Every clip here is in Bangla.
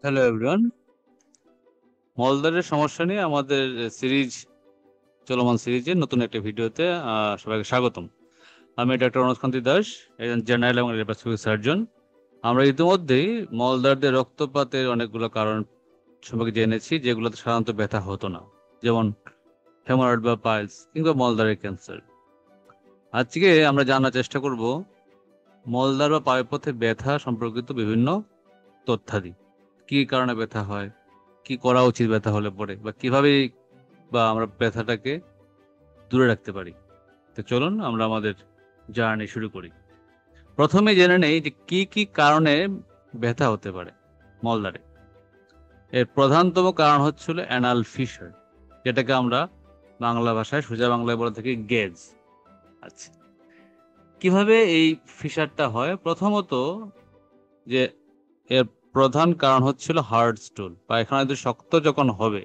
হ্যালো এভরিওয়ান, মলদ্বারের সমস্যা নিয়ে আমাদের চলমান সিরিজের নতুন একটা ভিডিওতে সবাইকে স্বাগতম। আমি ডক্টর অনুজকান্তি দাস, একজন জেনারেল এবং ল্যাপারোস্কোপিক সার্জন। আমরা ইতিমধ্যেই মলদ্বারদের রক্তপাতের অনেকগুলো কারণ সম্পর্কে জেনেছি, যেগুলোতে সাধারণত ব্যথা হতো না, যেমন হেমোরয়েড বা পাইলস কিংবা মলদ্বারের ক্যান্সার। আজকে আমরা জানার চেষ্টা করব মলদ্বার বা পায়ুপথে ব্যথা সম্পর্কিত বিভিন্ন তথ্যাদি। কি কারণে ব্যথা হয়, কি করা উচিত ব্যথা হলে পরে, বা কিভাবে আমরা ব্যথাটাকে দূরে রাখতে পারি। তো চলুন আমরা আমাদের জার্নি শুরু করি। প্রথমে জেনে নেই যে কি কি কারণে ব্যথা হতে পারে মলদ্বারে। এর প্রধানতম কারণ হচ্ছিল অ্যানাল ফিশার, যেটাকে আমরা বাংলা ভাষায় সোজা বাংলায় বলে থাকি গেজ। আচ্ছা, কিভাবে এই ফিশারটা হয়? প্রথমত, যে এর প্রধান কারণ হচ্ছিল হার্ড স্টুল। পায়খানা যদি শক্ত যখন হবে,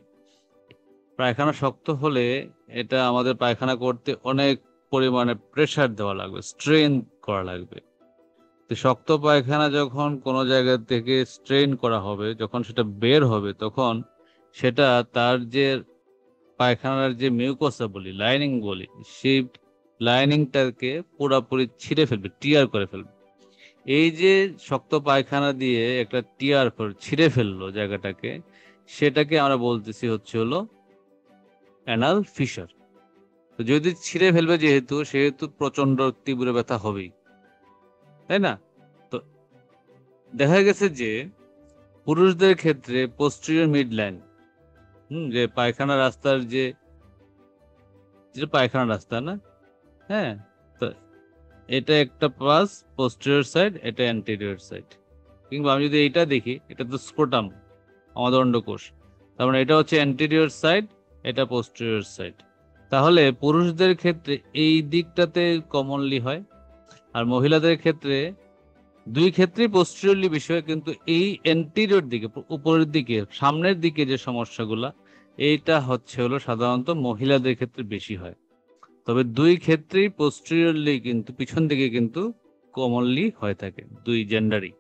পায়খানা শক্ত হলে এটা আমাদের পায়খানা করতে অনেক পরিমাণে প্রেসার দেওয়া লাগবে, স্ট্রেন করা লাগবে। তো শক্ত পায়খানা যখন কোনো জায়গা থেকে স্ট্রেন করা হবে, যখন সেটা বের হবে, তখন সেটা তার যে পায়খানার যে মিউকোসা বলি, লাইনিং বলি, সেই লাইনিংটাকে পুরোপুরি ছিঁড়ে ফেলবে, টিয়ার করে ফেলবে। এই যে শক্ত পায়খানা দিয়ে একটা টিয়ার ছিঁড়ে ফেললো জায়গাটাকে, সেটাকে আমরা বলতেছি হচ্ছে হলো অ্যানাল ফিশার। তো যদি ছিঁড়ে ফেলবে সেহেতু প্রচন্ড তীব্র ব্যথা হবেই, তাই না? তো দেখা গেছে যে পুরুষদের ক্ষেত্রে পোস্টেরিয়র মিড লাইন, যে পায়খানা রাস্তার যেটা পায়খানা রাস্তা না, হ্যাঁ, তো এটা একটা পাস পোস্টেরিয়র সাইড, এটা অ্যান্টেরিয়র সাইড। কিংবা আমি যদি এইটা দেখি, এটা তো স্ক্রোটাম, আমাদের অন্ডকোষ, তার মানে এটা হচ্ছে অ্যান্টেরিয়র সাইড, এটা পোস্টেরিয়র সাইড। তাহলে পুরুষদের ক্ষেত্রে এই দিকটাতে কমনলি হয়, আর মহিলাদের ক্ষেত্রে দুই ক্ষেত্রেই পোস্টেরিয়রলি বিষয়, কিন্তু এই এন্টিরিয়র দিকে, উপরের দিকে, সামনের দিকে যে সমস্যাগুলা, এইটা হচ্ছে হলো সাধারণত মহিলাদের ক্ষেত্রে বেশি হয়। তবে দুই ক্ষেত্রেই পোস্টেরিয়রলি, কিন্তু পিছন দিকে কিন্তু কমনলি হয়ে থাকে, দুই জেন্ডারই।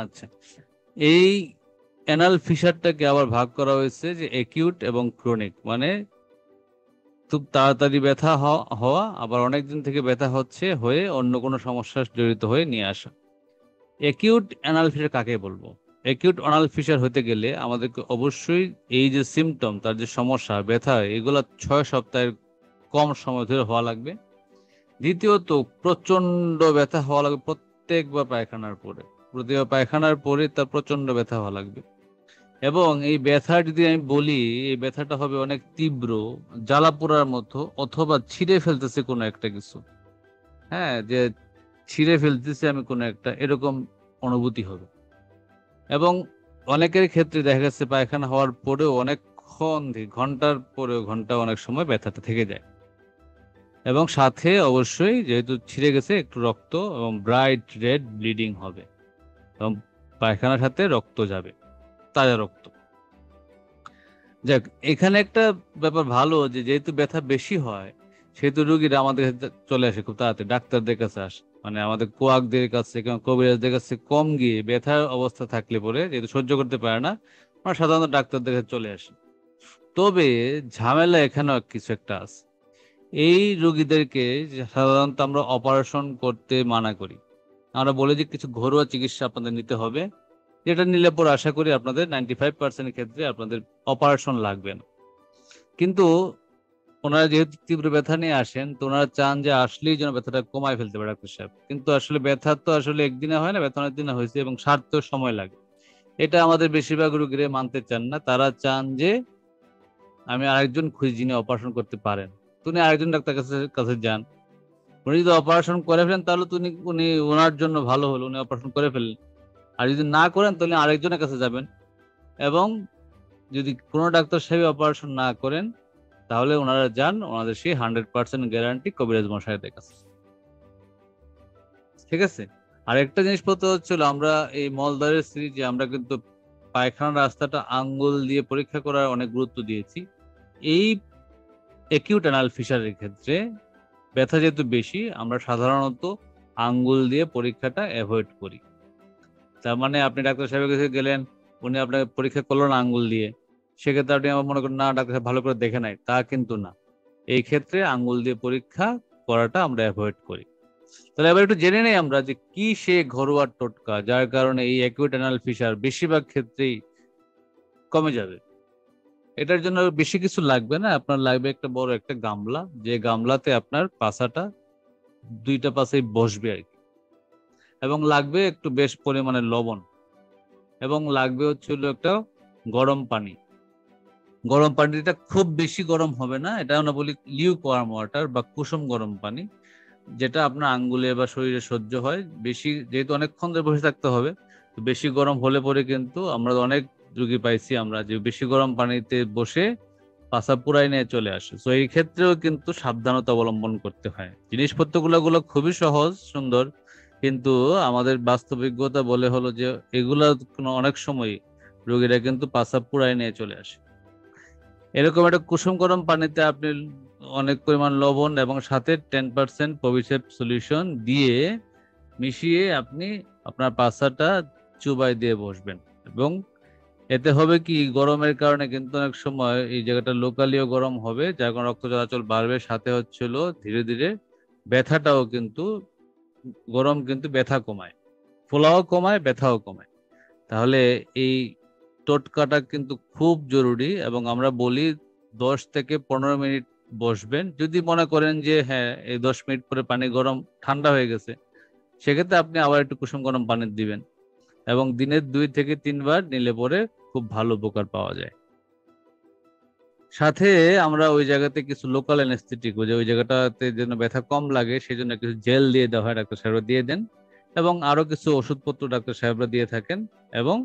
আচ্ছা, এই অ্যানাল ফিশারটাকে আবার ভাগ করা হয়েছে যে একিউট এবং ক্রনিক, মানে খুব তাড়াতাড়ি ব্যথা হওয়া, আবার অনেকদিন থেকে ব্যথা হয়ে অন্য কোনো সমস্যা জড়িত হয়ে নিয়ে আসা। একিউট অ্যানাল ফিশার কাকে বলবো? একিউট অ্যানাল ফিশার হতে গেলে আমাদেরকে অবশ্যই এই যে সিমটম, তার যে সমস্যা ব্যথা, এগুলা 6 সপ্তাহের কম সময় ধরে হওয়া লাগবে। দ্বিতীয়ত, প্রচন্ড ব্যথা হওয়া লাগবে প্রত্যেকবার পায়খানার পরে, প্রতিবার পায়খানার পরে তার প্রচন্ড ব্যথা হওয়া লাগবে। এবং এই ব্যথা যদি আমি বলি, এই ব্যথাটা হবে অনেক তীব্র, জ্বালা পোড়ার মতো, অথবা ছিঁড়ে ফেলতেছে কোনো একটা কিছু, হ্যাঁ, যে ছিঁড়ে ফেলতেছে আমি কোনো একটা, এরকম অনুভূতি হবে। এবং অনেকের ক্ষেত্রে দেখা গেছে পায়খানা হওয়ার পরেও অনেকক্ষণ, ঘন্টার পরেও ঘন্টা অনেক সময় ব্যথাটা থেকে যায়। এবং সাথে অবশ্যই যেহেতু ছিঁড়ে গেছে, একটু রক্ত এবং ব্রাইট রেড ব্লিডিং হবে, এবং পায়খানার সাথে রক্ত যাবে, তাজা রক্ত। যাক, এখানে একটা ব্যাপার ভালো, যে যেহেতু ব্যথা বেশি হয়, সেহেতু রুগীরা আমাদের কাছে চলে আসে খুব তাড়াতাড়ি, ডাক্তারদের কাছে আসে, মানে আমাদের কোয়াকদের কাছে কিংবা কবিরাজদের কাছে কম গিয়ে, ব্যথার অবস্থা থাকলে পরে যেহেতু সহ্য করতে পারে না, আমরা সাধারণত ডাক্তারদের কাছে চলে আসি। তবে ঝামেলা এখানেও কিছু একটা আছে। এই রুগীদেরকে সাধারণত আমরা অপারেশন করতে মানা করি। আমরা বলি যে কিছু ঘরোয়া চিকিৎসা আপনাদের নিতে হবে, যেটা নিলে পরে আশা করি আপনাদের 95% ক্ষেত্রে আপনাদের অপারেশন লাগবে না। কিন্তু ওনারা যেহেতু তীব্র ব্যথা নিয়ে আসেন, তো ওনারা চান যে আসলেই যেন ব্যথাটা কমায় ফেলতে পারে ডাক্তার সাহেব। কিন্তু আসলে ব্যথা তো আসলে একদিনে হয় না, ব্যথা অনেক দিনে হয়েছে এবং সারতেও সময় লাগে। এটা আমাদের বেশিরভাগ রোগীরা মানতে চান না। তারা চান যে আমি আরেকজন খুঁজি যিনি অপারেশন করতে পারেন। উনি আরেকজন ডাক্তার কাছে কাছে যান। উনি যদি অপারেশন করে ফেলেন, তাহলে তো উনি ওনার জন্য ভালো হলো, উনি অপারেশন করে ফেললেন। আর যদি না করেন, তাহলে আরেকজনের কাছে যাবেন। এবং যদি কোনো ডাক্তার সাহেব অপারেশন না করেন, তাহলে ওনারা যান ওনাদের সেই 100% গ্যারান্টি কবিরাজ মশাইদের কাছে। ঠিক আছে? আর একটা জিনিসপত্র হচ্ছিল, আমরা এই মলদ্বারের সিরিজে আমরা কিন্তু পায়খানার রাস্তাটা আঙ্গুল দিয়ে পরীক্ষা করার অনেক গুরুত্ব দিয়েছি। এই একিউট অ্যানাল ফিশারের ক্ষেত্রে ব্যথা যেহেতু বেশি, আমরা সাধারণত আঙ্গুল দিয়ে পরীক্ষাটা অ্যাভয়েড করি। তার মানে আপনি ডাক্তার সাহেবের কাছে গেলেন, উনি আপনাকে পরীক্ষা করলো না আঙ্গুল দিয়ে, সেক্ষেত্রে আপনি আমার মনে করেন না ডাক্তার সাহেব ভালো করে দেখে নাই, তা কিন্তু না। এই ক্ষেত্রে আঙ্গুল দিয়ে পরীক্ষা করাটা আমরা অ্যাভয়েড করি। তাহলে এবার একটু জেনে নেই আমরা যে কি সে ঘরোয়া টোটকা যার কারণে এই অ্যাকিউট অ্যানাল ফিশার বেশিরভাগ ক্ষেত্রেই কমে যাবে। এটার জন্য বেশি কিছু লাগবে না, আপনার লাগবে একটা বড় একটা গামলা, যে গামলাতে আপনার পাছাটা দুইটা পাশেই বসবে আর কি, এবং লাগবে একটু বেশ পরিমাণে লবণ, এবং লাগবে হচ্ছিল একটা গরম পানি। গরম পানিটা খুব বেশি গরম হবে না, এটা আমরা বলি লিউক ওয়ার্ম ওয়াটার বা কুসুম গরম পানি, যেটা আপনার আঙ্গুলে বা শরীরে সহ্য হয়। বেশি যেহেতু অনেকক্ষণ ধরে বসে থাকতে হবে, তো বেশি গরম হলে পরে কিন্তু আমরা অনেক রুগী পাইছি আমরা যে বেশি গরম পানিতে বসে পাছা পুরাই নিয়ে চলে আসে। তো এই ক্ষেত্রেও কিন্তু সাবধানতা অবলম্বন করতে হয়। জিনিসপত্রগুলো খুবই সহজ সুন্দর, কিন্তু আমাদের বাস্তবিকতা বলে হলো যে এগুলা অনেক সময় রোগীরা কিন্তু পাছা পুরাই নিয়ে চলে আসে। এরকম একটা কুসুম গরম পানিতে আপনি অনেক পরিমাণ লবণ এবং সাথে 10% পভিসেপ সলিউশন দিয়ে মিশিয়ে আপনি আপনার পাছাটা চুবাই দিয়ে বসবেন। এবং এতে হবে কি, গরমের কারণে কিন্তু অনেক সময় এই জায়গাটা লোকালিও গরম হবে, যার কারণে রক্ত চলাচল বাড়বে, সাথে হচ্ছিল ধীরে ধীরে ব্যথাটাও কিন্তু, গরম কিন্তু ব্যথা কমায়, ফোলাও কমায়, ব্যথাও কমায়। তাহলে এই টোটকাটা কিন্তু খুব জরুরি, এবং আমরা বলি 10 থেকে 15 মিনিট বসবেন। যদি মনে করেন যে হ্যাঁ এই 10 মিনিট পরে পানি গরম ঠান্ডা হয়ে গেছে, সেক্ষেত্রে আপনি আবার একটু কুসুম গরম পানি দিবেন, এবং দিনে 2 থেকে 3 বার নিলে পরে খুব ভালো উপকার পাওয়া যায়। সাথে আমরা ওই জায়গাতে কিছু লোকাল অ্যানেস্থেটিক, ওই জায়গাটাতে যেন ব্যথা কম লাগে সেই জন্য কিছু জেল দিয়ে দেওয়া হয়, ডাক্তার সাহেবরা দিয়ে দেন, এবং আরো কিছু ওষুধপত্র ডাক্তার সাহেবরা দিয়ে থাকেন। এবং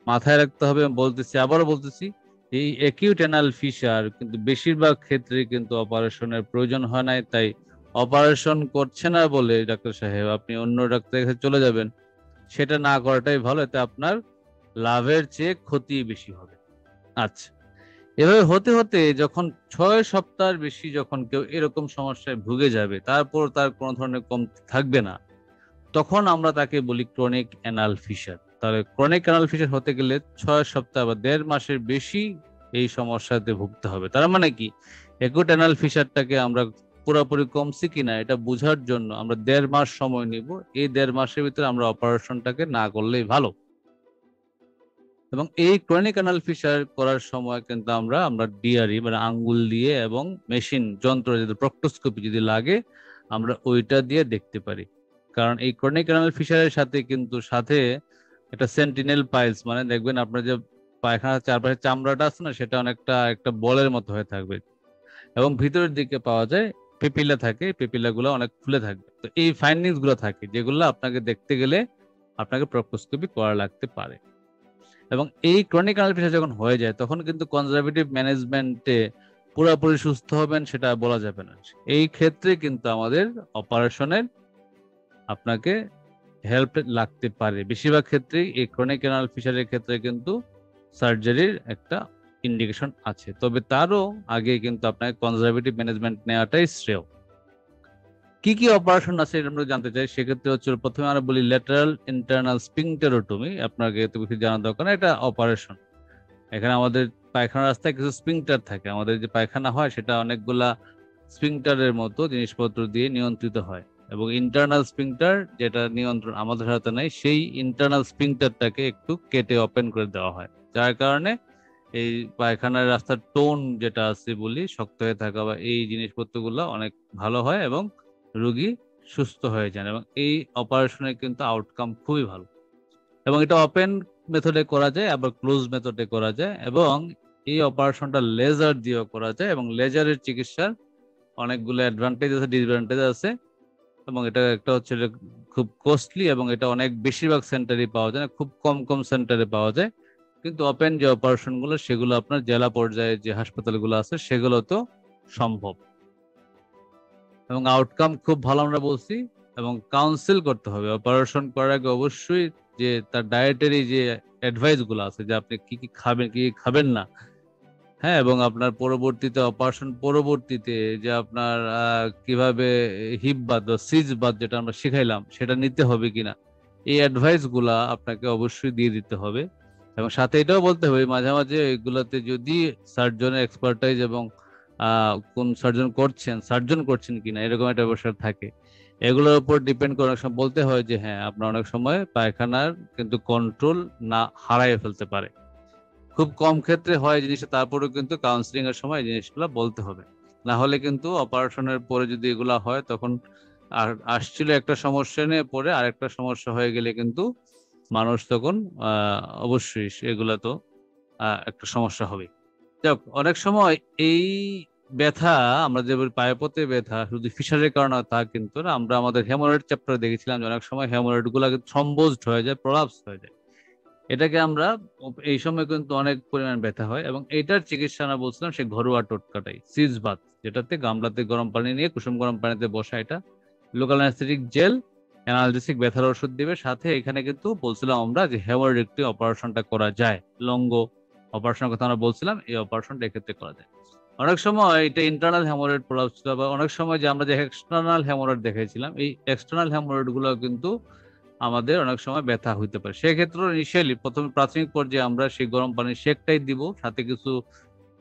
মাথায় রাখতে হবে, আমি বলতেছি আবারও বলতেছি, এই অ্যাকিউট অ্যানাল ফিশার কিন্তু বেশিরভাগ ক্ষেত্রে কিন্তু অপারেশনের প্রয়োজন হয় নাই। তাই অপারেশন করছে না বলে ডাক্তার সাহেব আপনি অন্য ডাক্তারের কাছে চলে যাবেন, সেটা না করাটাই ভালো, এতে আপনার লাভের চেয়ে ক্ষতি বেশি হবে। আচ্ছা, এভাবে হতে হতে যখন 6 সপ্তাহের বেশি যখন কেউ এরকম সমস্যায় ভুগে যাবে, তারপর তার কোনো ধরনের কম থাকবে না, তখন আমরা তাকে বলি ক্রনিক অ্যানাল ফিশার। তাহলে ক্রনিক অ্যানাল ফিশার হতে গেলে 6 সপ্তাহ বা 1.5 মাসের বেশি এই সমস্যাতে ভুগতে হবে। তার মানে কি, অ্যাকুট অ্যানাল ফিশারটাকে আমরা পুরোপুরি কমছি কিনা এটা বোঝার জন্য আমরা 1.5 মাস সময় নিব। এই 1.5 মাসের ভিতরে আমরা অপারেশনটাকে না করলেই ভালো। এবং এই ক্রনিক অ্যানাল ফিশার করার সময় কিন্তু আমরা আমরা ডিআরই মানে আঙ্গুল দিয়ে এবং মেশিন যন্ত্র যদি প্রক্টোস্কোপি যদি লাগে, আমরা ওইটা দিয়ে দেখতে পারি। কারণ এই ক্রনিক অ্যানাল ফিশারের সাথে কিন্তু সাথে একটা সেন্টিনেল পাইলস, মানে দেখবেন আপনার যে পায়খানার চারপাশে চামড়াটা আছে না, সেটা অনেকটা একটা বলের মতো হয়ে থাকবে, এবং ভিতরের দিকে পাওয়া যায় পেপিলা থাকে, পেপিলা গুলো অনেক ফুলে থাকবে। তো এই ফাইন্ডিংস গুলো থাকে যেগুলো আপনাকে দেখতে গেলে আপনাকে প্রক্টোস্কোপি করা লাগতে পারে। এবং এই ক্রনিক অ্যানাল ফিশার যখন হয়ে যায়, তখন কিন্তু কনজারভেটিভ ম্যানেজমেন্টে পুরোপুরি সুস্থ হবেন সেটা বলা যাবে না। এই ক্ষেত্রে কিন্তু আমাদের অপারেশনের আপনাকে হেল্প লাগতে পারে। বেশিরভাগ ক্ষেত্রেই এই ক্রনিক অ্যানাল ফিশারের ক্ষেত্রে কিন্তু সার্জারির একটা ইন্ডিকেশন আছে, তবে তারও আগে কিন্তু আপনাকে কনজারভেটিভ ম্যানেজমেন্ট নেওয়াটাই শ্রেয়। কি কি অপারেশন আছে এটা আমরা জানতে চাই, সেক্ষেত্রে হচ্ছে প্রথমে আমরা বলি ল্যাটারাল ইন্টারনাল স্পিংটেরোটমি। আপনাকে এত কিছু জানার দরকার না, এটা অপারেশন। এখানে আমাদের পায়খানা রাস্তায় কিছু স্পিংটার থাকে, আমাদের যে পায়খানা হয় সেটা অনেকগুলা স্পিংটারের মতো জিনিসপত্র দিয়ে নিয়ন্ত্রিত হয়, এবং ইন্টারনাল স্পিংটার যেটা নিয়ন্ত্রণ আমাদের হাতে নাই, সেই ইন্টারনাল স্পিংটারটাকে একটু কেটে ওপেন করে দেওয়া হয়, যার কারণে এই পায়খানার রাস্তার টোন যেটা আছে বলি শক্ত হয়ে থাকা বা এই জিনিসপত্রগুলো অনেক ভালো হয়, এবং রোগী সুস্থ হয়ে যান। এবং এই অপারেশনের কিন্তু আউটকাম খুবই ভালো, এবং এটা ওপেন মেথডে করা যায়, আবার ক্লোজ মেথডে করা যায়, এবং এই অপারেশনটা লেজার দিয়েও করা যায়। এবং লেজারের চিকিৎসার অনেকগুলো অ্যাডভান্টেজ আছে, ডিসঅ্যাডভান্টেজ আছে, এবং এটা একটা হচ্ছে খুব কস্টলি, এবং এটা অনেক বেশিরভাগ সেন্টারে পাওয়া যায় না, খুব কম কম সেন্টারে পাওয়া যায়। কিন্তু ওপেন যে অপারেশন গুলো সেগুলো আপনার জেলা পর্যায়ে যে হাসপাতালগুলো আছে সেগুলো তো সম্ভব, এবং আউটকাম খুব ভালো আমরা বলছি। এবং কাউন্সিল করতে হবে অপারেশন করার আগে অবশ্যই, যে তার ডায়েটারি যে অ্যাডভাইস গুলো আছে, যে আপনি কি কি খাবেন কি কি খাবেন না, হ্যাঁ, এবং আপনার পরবর্তীতে অপারেশন পরবর্তীতে যে আপনার কিভাবে হিপ বাদ বা সিজ বাদ যেটা আমরা শিখাইলাম সেটা নিতে হবে কিনা, এই অ্যাডভাইস গুলা আপনাকে অবশ্যই দিয়ে দিতে হবে। এবং সাথে এটাও বলতে হবে মাঝে মাঝে এগুলোতে যদি সার্জনের এক্সপার্টাইজ এবং কোন সার্জন করছেন কিনা এরকম একটা বিষয় থাকে, এগুলোর উপর ডিপেন্ড করে অনেক সময় বলতে হয় যে হ্যাঁ আপনার অনেক সময় পায়খানার কিন্তু কন্ট্রোল না হারায় ফেলতে পারে। খুব কম ক্ষেত্রে হয় জিনিসটা, তারপরেও কিন্তু কাউন্সিলিং এর সময় এই জিনিসগুলো বলতে হবে। না হলে কিন্তু অপারেশনের পরে যদি এগুলা হয় তখন আর আসছিল একটা সমস্যা নিয়ে পরে আরেকটা সমস্যা হয়ে গেলে কিন্তু মানুষ তখন অবশ্যই এগুলা তো একটা সমস্যা হবে। যাক, অনেক সময় এই ব্যথা আমরা যে বলি পায়ুপথে ব্যথা শুধু ফিশারের কারণে তা কিন্তু না। আমরা আমাদের হেমোরয়েড চ্যাপ্টারে দেখেছিলাম যে অনেক সময় হেমোরয়েড গুলা থ্রম্বোজড হয়ে যায়, প্রলাপস হয়ে যায়। এটাকে আমরা এই সময় কিন্তু অনেক পরিমাণ ব্যথা হয় এবং এটার চিকিৎসা আমরা বলছিলাম সে ঘরোয়া টোটকাটাই সিজ বাথ, যেটাতে গামলাতে গরম পানি নিয়ে কুসুম গরম পানিতে বসা, এটা লোকাল অ্যানেস্থেটিক জেল, অ্যানালজেসিক ব্যথার ওষুধ দিবে। সাথে এখানে কিন্তু বলছিলাম আমরা যে হেমোরয়েডেক্টমি অপারেশনটা করা যায়, লঙ্গ অপারেশনের কথা আমরা বলছিলাম, এই অপারেশনটা এক্ষেত্রে করা যায়। অনেক সময় এটা ইন্টারনাল হেমোরয়েড প্রলাপস ছিল, বা অনেক সময় যে আমরা যে এক্সটার্নাল হেমোরয়েড দেখাইছিলাম, এই এক্সটার্নাল হেমোরয়েড গুলো কিন্তু আমাদের অনেক সময় ব্যথা হইতে পারে। সেক্ষেত্রে ইনিশিয়ালি প্রথমে প্রাথমিক পর্যায়ে আমরা সেই গরম পানির শেকটাই দিব, সাথে কিছু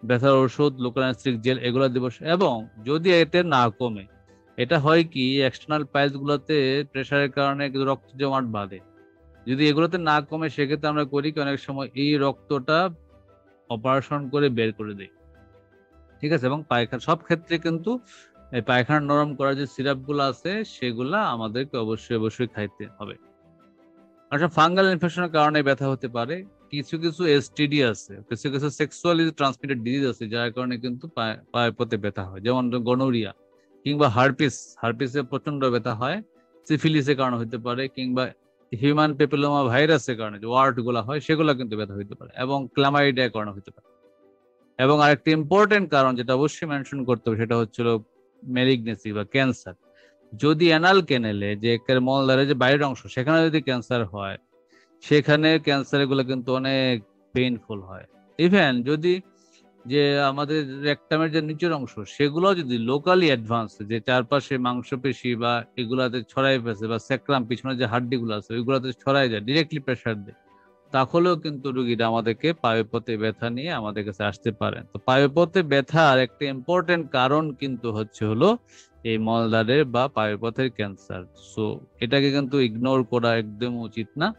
ব্যথার ওষুধ, লোকাল অ্যানেস্থেটিক জেল এগুলো দিব। এবং যদি এতে না কমে, এটা হয় কি এক্সটার্নাল পাইলস গুলোতে প্রেসারের কারণে কিন্তু রক্ত জমাট বাঁধে। যদি এগুলোতে না কমে সেক্ষেত্রে আমরা করি কি অনেক সময় এই রক্তটা অপারেশন করে বের করে দেই, ঠিক আছে। এবং পায়খানা সব ক্ষেত্রে কিন্তু এই পায়খানা নরম করার যে সিরাপ গুলো আছে সেগুলা আমাদেরকে অবশ্যই অবশ্যই খাইতে হবে। আচ্ছা, ফাঙ্গাল ইনফেকশনের কারণে ব্যথা হতে পারে। কিছু কিছু এসটিডি আছে, কিছু কিছু সেক্সুয়ালি ট্রান্সমিটেড ডিজিজ আছে যার কারণে কিন্তু পায়ে ব্যথা হয়, যেমন গনোরিয়া কিংবা হার্পিসে প্রচন্ড ব্যথা হয়। সিফিলিসের কারণে হতে পারে, কিংবা হিউম্যান পেপিলোমা ভাইরাসের কারণে যে ওয়ার্ড গুলা হয় সেগুলো কিন্তু ব্যথা হতে পারে, এবং ক্লামাইডিয়ার কারণে হতে পারে। এবং আরেকটি ইম্পর্টেন্ট কারণ যেটা অবশ্যই মেনশন করতে হবে সেটা হচ্ছিল ম্যালিগনেসি বা ক্যান্সার। যদি অ্যানাল ক্যানেলে যে মলদ্বারের যে বাইরের অংশ সেখানে যদি ক্যান্সার হয়, সেখানে ক্যান্সার গুলো কিন্তু অনেক পেইনফুল হয়। ইভেন যদি যে আমাদের রেকটামের যে নিচের অংশ সেগুলো যদি লোকালি অ্যাডভান্স, যে চারপাশে মাংসপেশি বা এগুলাতে ছড়াই ফেছে, বা স্যাক্রাম পিছনে যে হাড্ডি গুলো আছে ওইগুলাতে ছড়াই যায়, ডিরেক্টলি প্রেসার দেয়, তাহলেও কিন্তু রুগীরা আমাদেরকে পায়ুপথে ব্যথা নিয়ে আমাদের কাছে আসতে পারেন। তো পায়ুপথে ব্যথার একটা ইম্পর্টেন্ট কারণ কিন্তু হলো এই মলদ্বারের বা পায়ুপথের ক্যান্সার। সো এটাকে কিন্তু ইগনোর করা একদম উচিত না।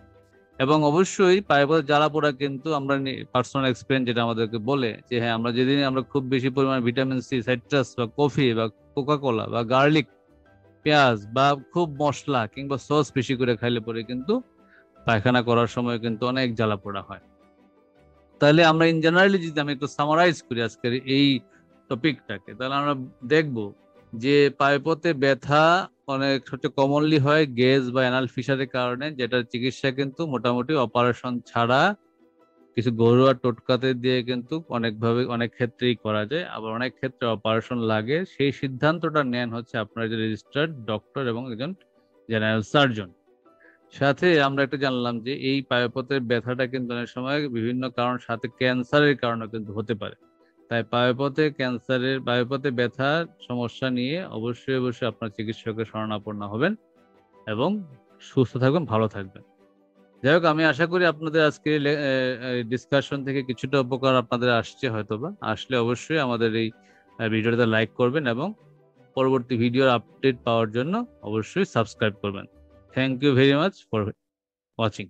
এবং অবশ্যই পায়ুপথে জ্বালা পোড়া কিন্তু আমরা পার্সোনাল এক্সপিরিয়েন্স যেটা আমাদেরকে বলে যে হ্যাঁ আমরা যেদিন আমরা খুব বেশি পরিমাণ ভিটামিন সি, সাইট্রাস বা কফি বা কোকা কোলা বা গার্লিক, পেঁয়াজ বা খুব মশলা কিংবা সস বেশি করে খাইলে পরে কিন্তু পায়খানা করার সময় কিন্তু অনেক জ্বালা পোড়া হয়। তাহলে আমরা ইন জেনারেলি যদি আমি একটু সামারাইজ করি আজকের এই টপিকটাকে, তাহলে আমরা দেখব যে পায়ুপথে ব্যথা অনেক সবচেয়ে কমনলি হয় গেজ বা অ্যানাল ফিশারের কারণে, যেটার চিকিৎসা কিন্তু মোটামুটি অপারেশন ছাড়া কিছু ঘরোয়া টোটকাতে দিয়ে কিন্তু অনেকভাবে অনেক ক্ষেত্রেই করা যায়। আবার অনেক ক্ষেত্রে অপারেশন লাগে, সেই সিদ্ধান্তটা নেন হচ্ছে আপনার যে রেজিস্টার্ড ডক্টর এবং একজন জেনারেল সার্জন। সাথে আমরা একটা জানলাম যে এই পায়ুপথের ব্যথাটা কিন্তু অনেক সময় বিভিন্ন কারণ, সাথে ক্যান্সারের কারণে কিন্তু হতে পারে। তাই পায়ুপথে ব্যথার সমস্যা নিয়ে অবশ্যই অবশ্যই আপনার চিকিৎসকের শরণাপন্ন হবেন এবং সুস্থ থাকবেন, ভালো থাকবেন। যাই হোক, আমি আশা করি আপনাদের আজকে ডিসকাশন থেকে কিছুটা উপকার আপনাদের আসছে, হয়তোবা আসলে অবশ্যই আমাদের এই ভিডিওটা লাইক করবেন এবং পরবর্তী ভিডিওর আপডেট পাওয়ার জন্য অবশ্যই সাবস্ক্রাইব করবেন। Thank you very much for watching.